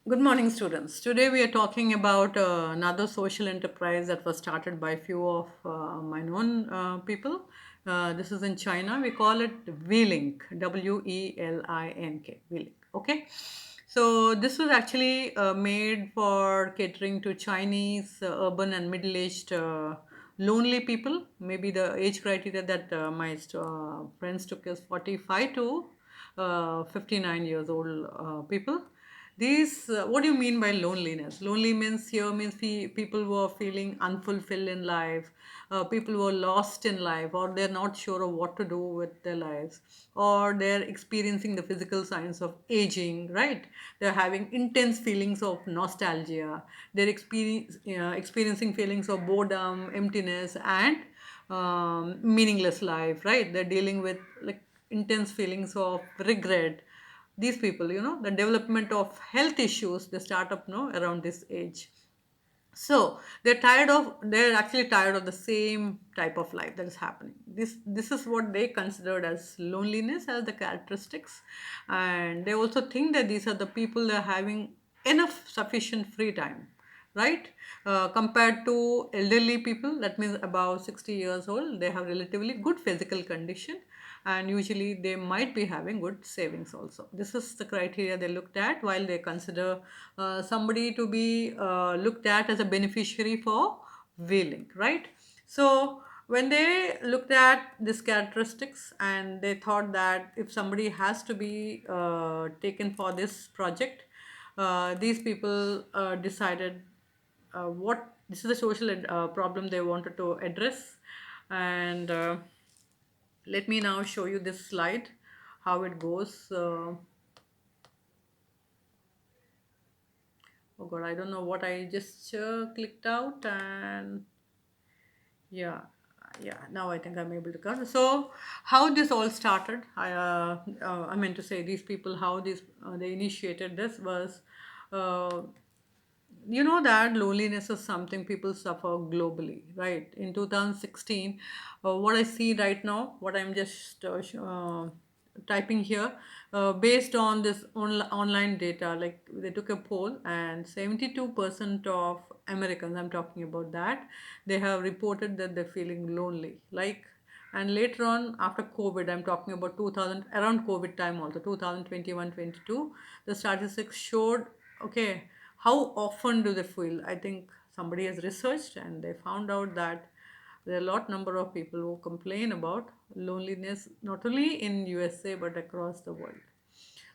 Good morning, students. Today we are talking about another social enterprise that was started by a few of my known people. This is in China. We call it Welink, Welink, Welink. Okay. So this was actually made for catering to Chinese urban and middle-aged lonely people. Maybe the age criteria that my friends took is 45 to 59 years old people. These, what do you mean by loneliness? Lonely means here means people who are feeling unfulfilled in life, people who are lost in life, or they're not sure of what to do with their lives, or they're experiencing the physical signs of aging, right? They're having intense feelings of nostalgia. They're experiencing feelings of boredom, emptiness, and meaningless life, right? They're dealing with like intense feelings of regret. These people, the development of health issues, they start up around this age. So they're actually tired of the same type of life that is happening. This is what they considered as loneliness, as the characteristics. And they also think that these are the people that are having enough sufficient free time, right? Compared to elderly people, that means about 60 years old, they have relatively good physical condition, and usually they might be having good savings also. This is the criteria they looked at while they consider somebody to be looked at as a beneficiary for whaling, right? So when they looked at these characteristics, and they thought that if somebody has to be taken for this project, these people decided what this is a social problem they wanted to address. And let me now show you this slide, how it goes. Oh god, I don't know what I just clicked out. And yeah, yeah, now I think I'm able to cover. So how this all started, I meant to say, these people, how this they initiated this was, uh, that loneliness is something people suffer globally, right? In 2016, what I see right now, what I'm just typing here, based on this online data, like they took a poll, and 72% of Americans, I'm talking about that, they have reported that they're feeling lonely. Like, and later on, after COVID, I'm talking about 2000, around COVID time also, 2021-22, the statistics showed, okay, how often do they feel? I think somebody has researched and they found out that there are a lot number of people who complain about loneliness, not only in USA but across the world.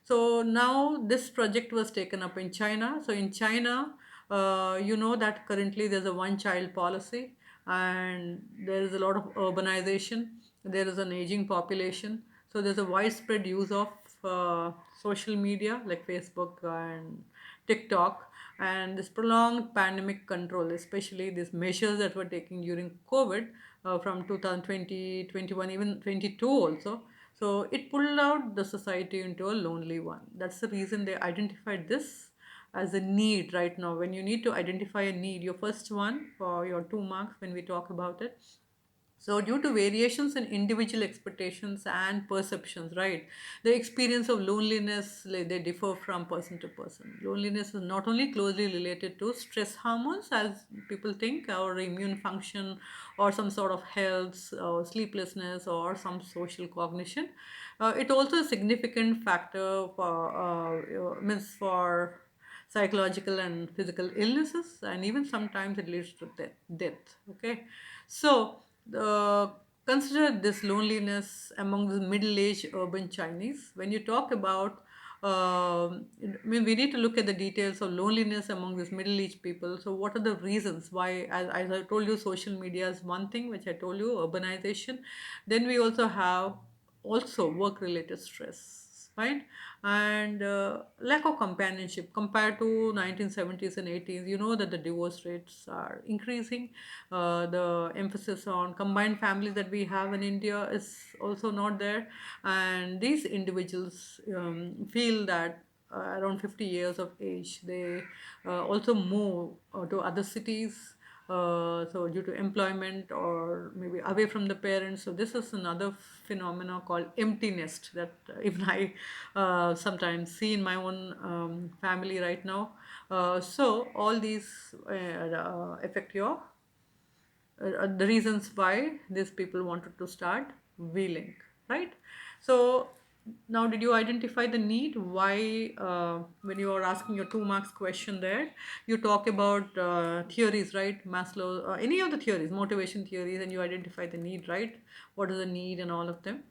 So now this project was taken up in China. So in China, you know that currently there's a one child policy, and there is a lot of urbanization. There is an aging population. So there's a widespread use of social media like Facebook and TikTok, and this prolonged pandemic control, especially these measures that were taken during COVID, from 2020, 21, even 22 also. So it pulled out the society into a lonely one. That's the reason they identified this as a need right now. When you need to identify a need, your first one for your 2 marks when we talk about it. So, due to variations in individual expectations and perceptions, right, the experience of loneliness, like, they differ from person to person. Loneliness is not only closely related to stress hormones, as people think, or immune function, or some sort of health, or sleeplessness, or some social cognition. It also a significant factor for means for psychological and physical illnesses, and even sometimes it leads to death. Okay, so consider this loneliness among the middle-aged urban Chinese. When you talk about, I mean, we need to look at the details of loneliness among these middle-aged people. So, what are the reasons why? As I told you, social media is one thing, which I told you, urbanization. Then we also have also work-related stress, right? And lack of companionship compared to 1970s and 80s. You know that the divorce rates are increasing. The emphasis on combined families that we have in India is also not there, and these individuals feel that around 50 years of age, they also move to other cities, So due to employment or maybe away from the parents. So this is another phenomena called empty nest that even I sometimes see in my own family right now. So all these affect your the reasons why these people wanted to start Welink, right? So now, did you identify the need? Why, when you are asking your 2 marks question there, you talk about theories, right? Maslow, any of the theories, motivation theories, and you identify the need, right? What is the need and all of them?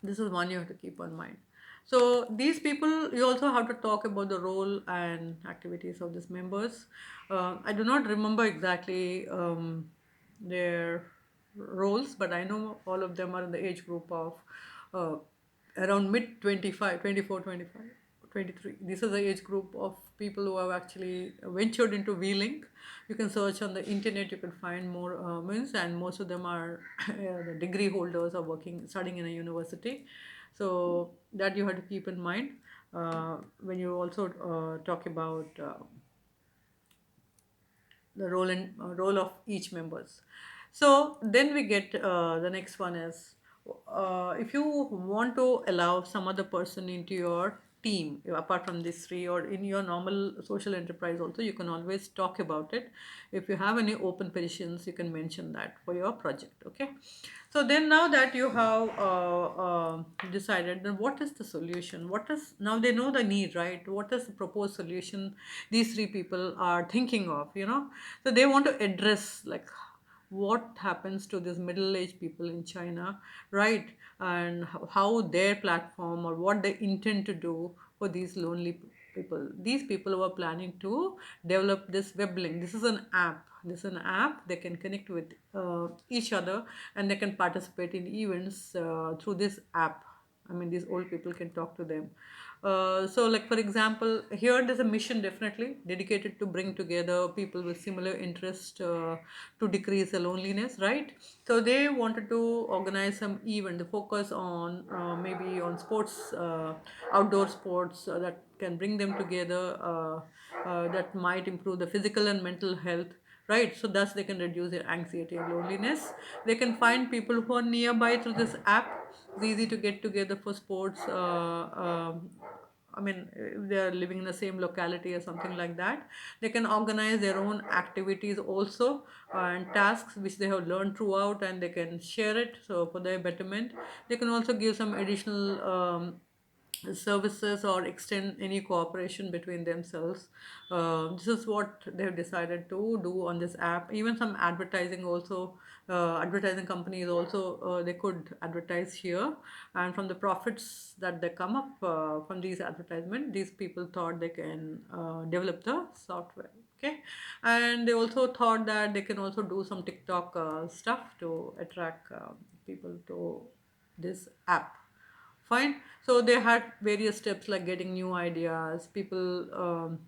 This is one you have to keep in mind. So these people, you also have to talk about the role and activities of these members. I do not remember exactly their roles, but I know all of them are in the age group of uh, around mid 25, 24, 25, 23. This is the age group of people who have actually ventured into Welink. You can search on the internet, you can find more means, and most of them are the degree holders or working, studying in a university. So that you have to keep in mind when you also talk about the role of each members. So then we get the next one is if you want to allow some other person into your team apart from these three or in your normal social enterprise also, you can always talk about it. If you have any open positions, you can mention that for your project. Okay, so then now that you have decided, then what is the solution? What is, now they know the need, right? What is the proposed solution these three people are thinking of, you know? So they want to address like what happens to these middle-aged people in China, right? And how their platform or what they intend to do for these lonely people. These people who are planning to develop this Weblink. This is an app. This is an app. They can connect with each other and they can participate in events through this app. I mean, these old people can talk to them. So, like for example, here there's a mission definitely dedicated to bring together people with similar interest to decrease the loneliness, right? So they wanted to organize some event. The focus on maybe on sports, outdoor sports that can bring them together. That might improve the physical and mental health, right? So thus they can reduce their anxiety and loneliness. They can find people who are nearby through this app. It's easy to get together for sports. I mean, if they are living in the same locality or something like that, they can organize their own activities also and tasks which they have learned throughout, and they can share it. So for their betterment, they can also give some additional services or extend any cooperation between themselves. This is what they've decided to do on this app. Even some advertising also, advertising companies also, they could advertise here, and from the profits that they come up from these advertisement, these people thought they can develop the software. Okay, and they also thought that they can also do some TikTok stuff to attract people to this app. Fine. So they had various steps like getting new ideas, people,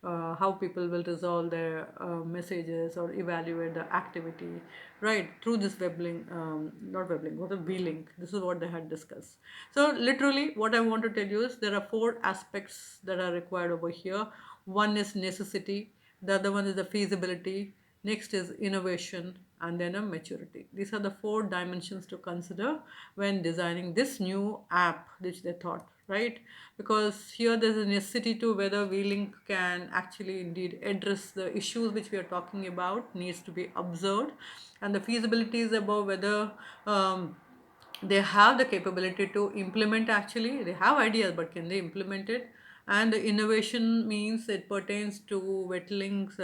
how people will resolve their messages or evaluate the activity, right? Through this weblink, not weblink, what a V-link. This is what they had discussed. So literally, what I want to tell you is there are four aspects that are required over here. One is necessity. The other one is the feasibility. Next is innovation and then a maturity. These are the four dimensions to consider when designing this new app which they thought, right? Because here there's a necessity to whether Welink can actually indeed address the issues which we are talking about needs to be observed, and the feasibility is about whether they have the capability to implement. Actually they have ideas, but can they implement it? And the innovation means it pertains to Wetlinks.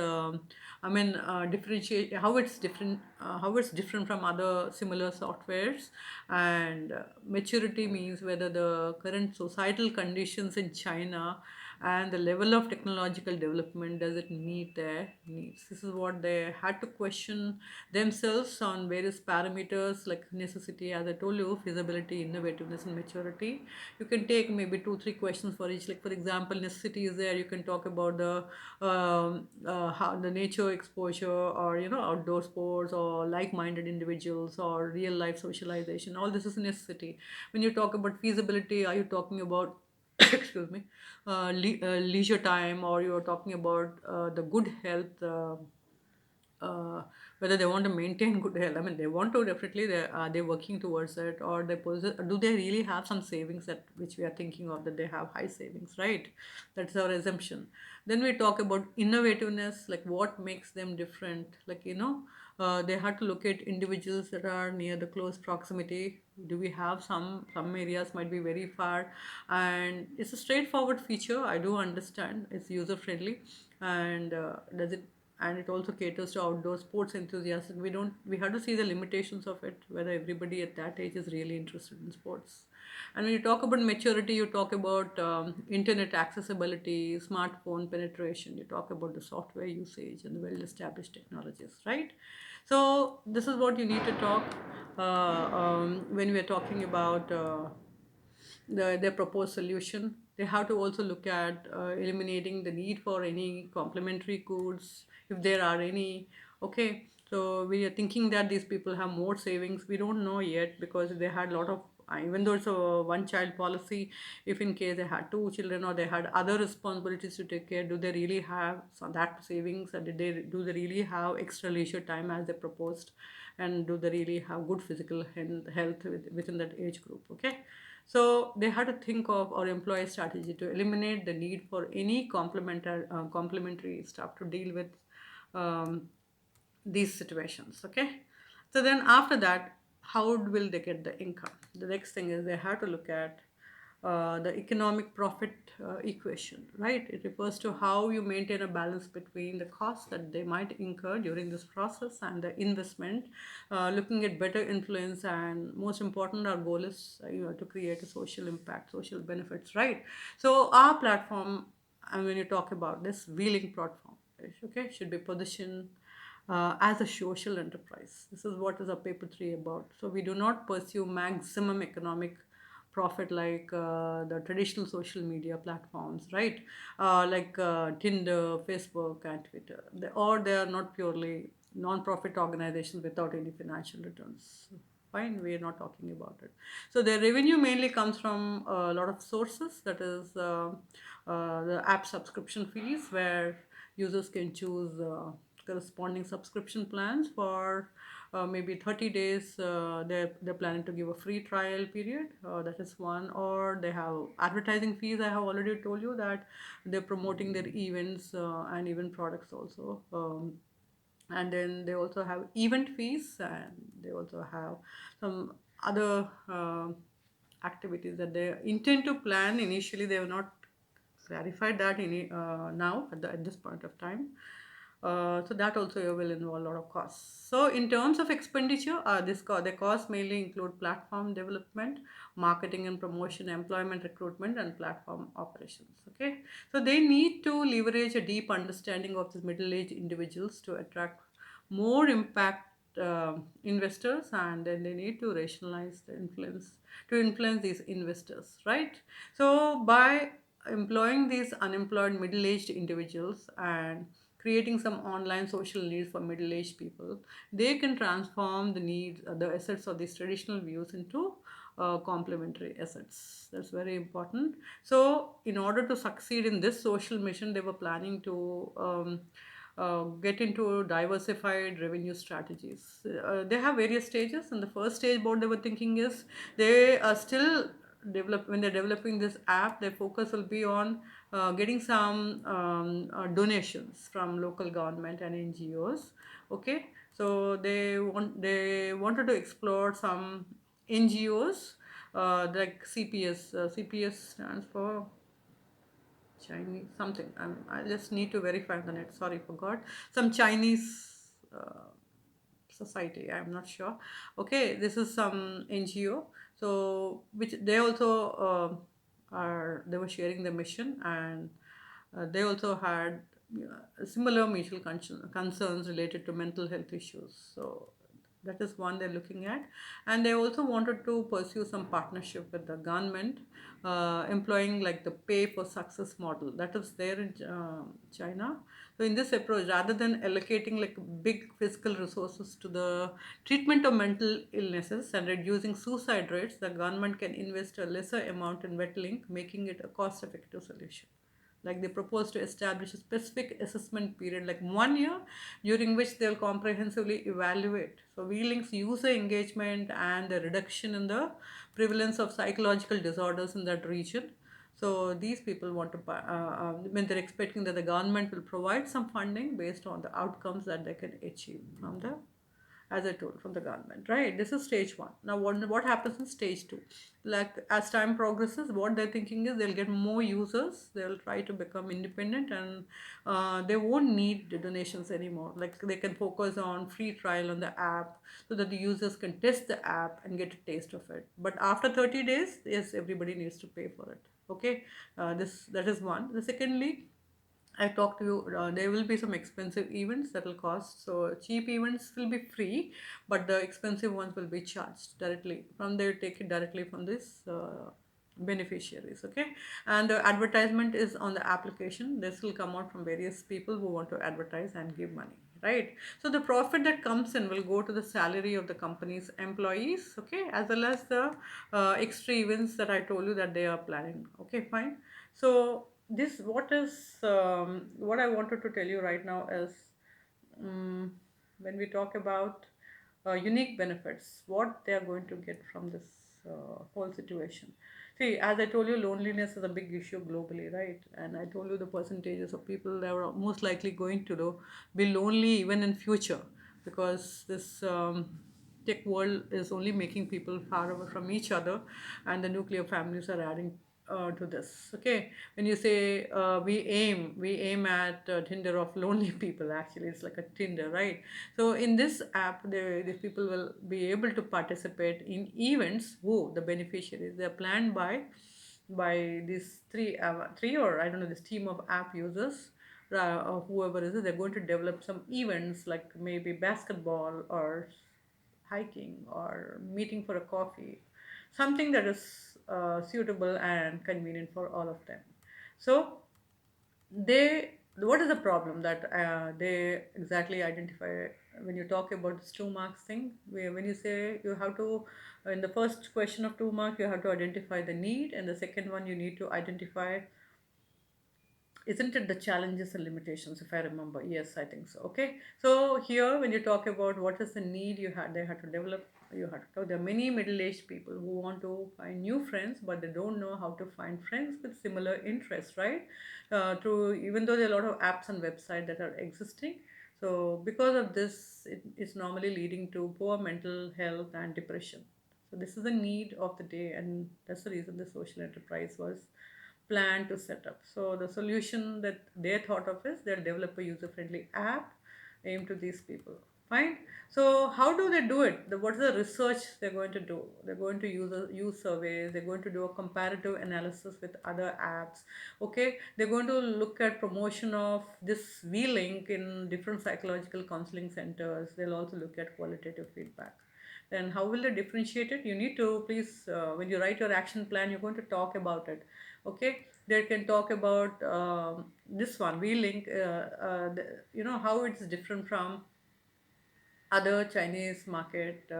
I mean, differentiate how it's different, how it's different from other similar softwares. And maturity means whether the current societal conditions in China and the level of technological development, does it meet their needs? This is what they had to question themselves on various parameters like necessity, as I told you, feasibility, innovativeness, and maturity. You can take maybe two, three questions for each. Like for example, necessity is there. You can talk about the how the nature exposure, or you know, outdoor sports, or like-minded individuals, or real life socialization. All this is necessity. When you talk about feasibility, are you talking about excuse me, leisure time, or you're talking about the good health uh, whether they want to maintain good health. I mean, they want to definitely. Are they working towards it, or do they really have some savings that which we are thinking of, that they have high savings, right? That's our assumption. Then we talk about innovativeness, like what makes them different. Like, they had to look at individuals that are near the close proximity. Do we have some areas might be very far, and it's a straightforward feature. I do understand it's user friendly, and does it and it also caters to outdoor sports enthusiasts. We have to see the limitations of it, whether everybody at that age is really interested in sports. And when you talk about maturity, you talk about internet accessibility, smartphone penetration, you talk about the software usage and the well established technologies, right? So this is what you need to talk when we are talking about their proposed solution. They have to also look at eliminating the need for any complementary goods, if there are any. Okay, so we are thinking that these people have more savings. We don't know yet, because they had a lot of, even though it's a one child policy, if in case they had two children or they had other responsibilities to take care, do they really have that savings, or do they really have extra leisure time as they proposed, and do they really have good physical health within that age group? Okay, so they had to think of or employ a strategy to eliminate the need for any complementary stuff to deal with um, these situations. Okay, so then after that, how will they get the income? The next thing is they have to look at the economic profit equation, right? It refers to how you maintain a balance between the costs that they might incur during this process and the investment, looking at better influence, and most important, our goal is to create a social impact, social benefits, right? So our platform, and when you talk about this Welink platform, okay, should be positioned as a social enterprise. This is what is our paper 3 about. So we do not pursue maximum economic profit like the traditional social media platforms, right? Like Tinder, Facebook, and Twitter. Or they are not purely non-profit organizations without any financial returns. Fine, we are not talking about it. So their revenue mainly comes from a lot of sources. That is the app subscription fees, where users can choose corresponding subscription plans for maybe 30 days. They're planning to give a free trial period. That is one. Or they have advertising fees. I have already told you that they're promoting their events and event products also. And then they also have event fees, and they also have some other activities that they intend to plan. Initially they have not clarified that now at this point of time. So that also will involve a lot of costs. So in terms of expenditure, the costs mainly include platform development, marketing and promotion, employment recruitment, and platform operations. Okay, so they need to leverage a deep understanding of these middle-aged individuals to attract more impact investors, and then they need to rationalize the influence to influence these investors, right? So by employing these unemployed middle-aged individuals and creating some online social needs for middle-aged people, they can transform the assets of these traditional views into complementary assets. That's very important. So in order to succeed in this social mission, they were planning to get into diversified revenue strategies. They have various stages, and the first stage what they were thinking is they are still when they're developing this app, their focus will be on getting some donations from local government and NGOs. Okay, so they wanted to explore some NGOs like CPS. CPS stands for Chinese something. I just need to verify the net. Sorry, forgot. Some Chinese society. I'm not sure. Okay, this is some NGO. So which they also they were sharing the mission, and they also had similar mutual concerns related to mental health issues. So that is one they're looking at. And they also wanted to pursue some partnership with the government, employing like the pay for success model that is there in China. So in this approach, rather than allocating like big fiscal resources to the treatment of mental illnesses and reducing suicide rates, the government can invest a lesser amount in Wetlink, making it a cost effective solution. Like they propose to establish a specific assessment period, like 1 year, during which they'll comprehensively evaluate. So Wheelink's user engagement and the reduction in the prevalence of psychological disorders in that region. So these people want to buy, when they're expecting that the government will provide some funding based on the outcomes that they can achieve from the, as I told, from the government, right? This is stage one. Now, what happens in stage two? Like as time progresses, what they're thinking is they'll get more users, they'll try to become independent, and they won't need the donations anymore. Like they can focus on free trial on the app so that the users can test the app and get a taste of it. But after 30 days, yes, everybody needs to pay for it. Okay, that is one. The secondly, I talked to you. There will be some expensive events that will cost. So cheap events will be free, but the expensive ones will be charged directly from. They take it directly from this beneficiaries. Okay, and the advertisement is on the application. This will come out from various people who want to advertise and give money. Right. So the profit that comes in will go to the salary of the company's employees. Okay, as well as the extra events that I told you that they are planning. Okay, fine. So this what I wanted to tell you right now is, um, when we talk about unique benefits, what they are going to get from this whole situation. See, as I told you, loneliness is a big issue globally, right? And I told you the percentages of people that are most likely going to be lonely even in future, because this tech world is only making people far away from each other, and the nuclear families are adding to this. Okay, when you say we aim at Tinder of lonely people. Actually, it's like a Tinder, right? So in this app, these people will be able to participate in events. Who the beneficiaries? They're planned by these three, or I don't know, this team of app users, or whoever is it. They're going to develop some events like maybe basketball or hiking or meeting for a coffee, something that is suitable and convenient for all of them. So they, what is the problem that they exactly identify when you talk about this 2 marks thing, where when you say you have to, in the first question of 2 marks, you have to identify the need, and the second one you need to identify, isn't it, the challenges and limitations, if I remember? Yes, I think so. Okay, so here when you talk about what is the need you had, they had to develop, you had to talk, there are many middle-aged people who want to find new friends, but they don't know how to find friends with similar interests, right? To Even though there are a lot of apps and websites that are existing, so because of this, it's normally leading to poor mental health and depression. So this is the need of the day, and that's the reason the social enterprise was plan to set up. So the solution that they thought of is they'll develop a user-friendly app aimed to these people. Fine. So how do they do it? What is the research they're going to do? They're going to use surveys. They're going to do a comparative analysis with other apps. Okay. They're going to look at promotion of this V-Link in different psychological counseling centers. They'll also look at qualitative feedback. Then how will they differentiate it? You need to please, when you write your action plan, you're going to talk about it. Okay, they can talk about this one. We link, how it's different from other Chinese market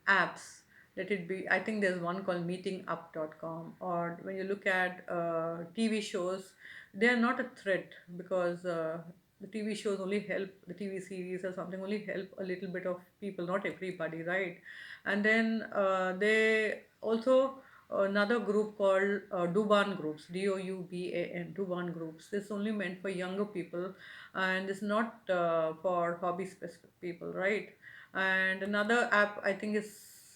apps. Let it be, I think there's one called meetingup.com. Or when you look at TV shows, they are not a threat, because the TV shows only help, the TV series or something only help a little bit of people, not everybody, right? And then they also, another group called Duban groups, Douban, Duban groups. This is only meant for younger people, and it's not for hobby specific people, right? And another app I think is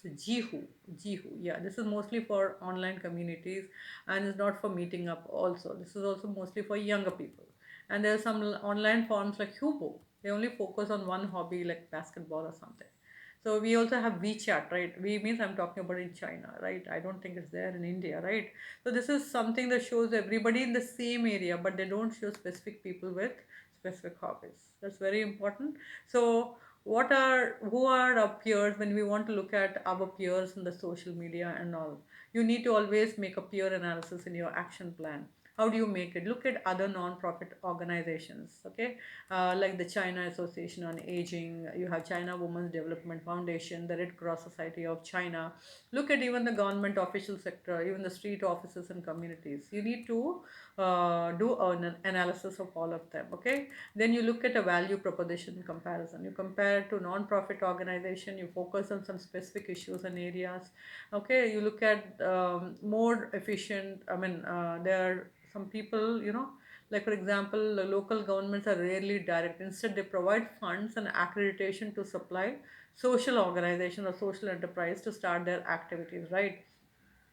Jihu. Jihu, yeah, this is mostly for online communities, and is not for meeting up also. This is also mostly for younger people. And there are some online forums like Hubo. They only focus on one hobby like basketball or something. So we also have WeChat, right? We means I'm talking about in China, right? I don't think it's there in India, right? So this is something that shows everybody in the same area, but they don't show specific people with specific hobbies. That's very important. So who are our peers when we want to look at our peers in the social media and all? You need to always make a peer analysis in your action plan. How do you make it? Look at other non-profit organizations, okay, like the China Association on Aging. You have China Women's Development Foundation, the Red Cross Society of China. Look at even the government official sector, even the street offices and communities. You need to do an analysis of all of them, okay. Then you look at a value proposition comparison. You compare to non-profit organization, you focus on some specific issues and areas, okay. You look at more efficient, I mean, there are some people, like for example, the local governments are rarely direct. Instead, they provide funds and accreditation to supply social organization or social enterprise to start their activities, right?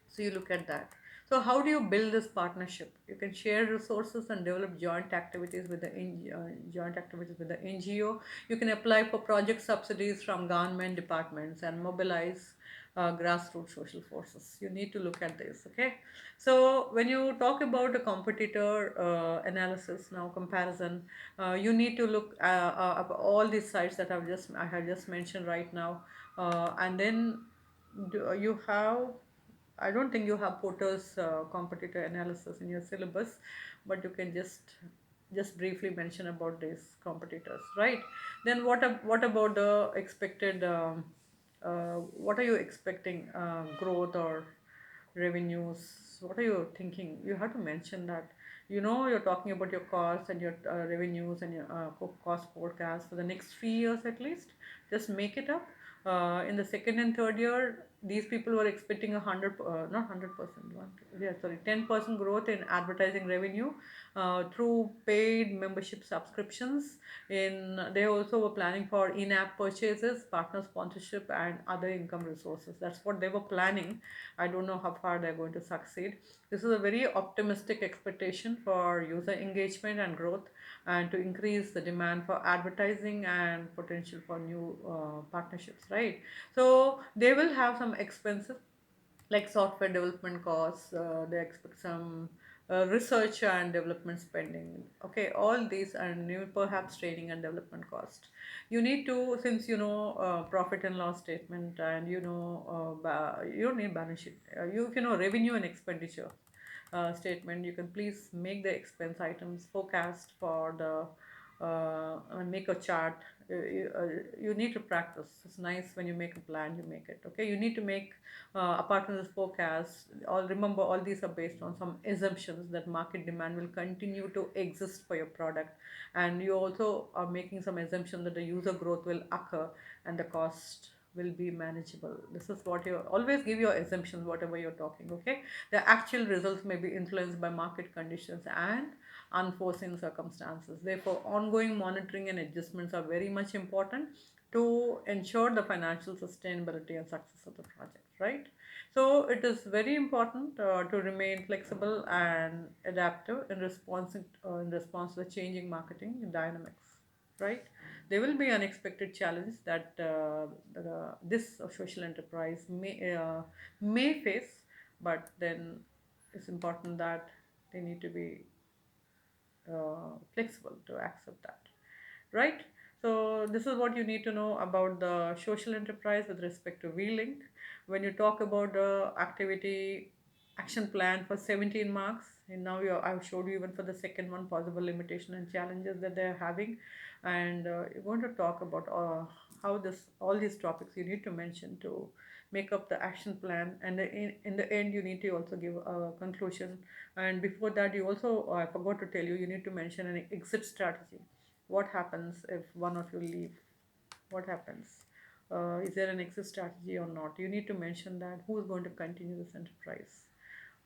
So you look at that. So how do you build this partnership? You can share resources and develop joint activities with the NGO. You can apply for project subsidies from government departments and mobilize grassroots social forces. You need to look at this, okay? So when you talk about a competitor analysis now comparison, you need to look at all these sites that I have just mentioned right now, and then you have, I don't think you have Porter's competitor analysis in your syllabus, but you can just briefly mention about these competitors, right? Then what about the expected? What are you expecting growth or revenues? What are you thinking? You have to mention that. You're talking about your costs and your revenues and your cost forecast for the next 3 years at least. Just make it up. In the second and third year, these people were expecting not 100%, yeah, sorry, 10% growth in advertising revenue through paid membership subscriptions. They also were planning for in-app purchases, partner sponsorship, and other income resources. That's what they were planning. I don't know how far they're going to succeed. This is a very optimistic expectation for user engagement and growth, and to increase the demand for advertising and potential for new partnerships, right? So they will have some expenses like software development costs. They expect some research and development spending, okay, all these, and perhaps training and development cost. You need to, since profit and loss statement, and you don't need balance sheet. If you know revenue and expenditure statement, you can please make the expense items forecast for the and make a chart. You need to practice. It's nice when you make a plan, you make it, okay. You need to make apart from this forecast, all remember, all these are based on some assumptions that market demand will continue to exist for your product, and you also are making some assumption that the user growth will occur and the cost will be manageable. This is what you always give your assumptions, whatever you're talking, okay. The actual results may be influenced by market conditions and unforeseen circumstances. Therefore, ongoing monitoring and adjustments are very much important to ensure the financial sustainability and success of the project, right? So it is very important to remain flexible and adaptive in response to the changing marketing dynamics, right? There will be unexpected challenges that this social enterprise may face, but then it's important that they need to be flexible to accept that, right? So this is what you need to know about the social enterprise with respect to Welink. When you talk about the activity action plan for 17 marks, and now I've showed you even for the second one, possible limitation and challenges that they're having, and you're going to talk about how this all these topics you need to mention to make up the action plan, and in the end you need to also give a conclusion. And before that, you also, I forgot to tell you, you need to mention an exit strategy. What happens if one of you leave? What happens? Is there an exit strategy or not? You need to mention that. Who is going to continue this enterprise?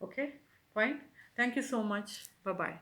Okay, fine. Thank you so much. Bye bye.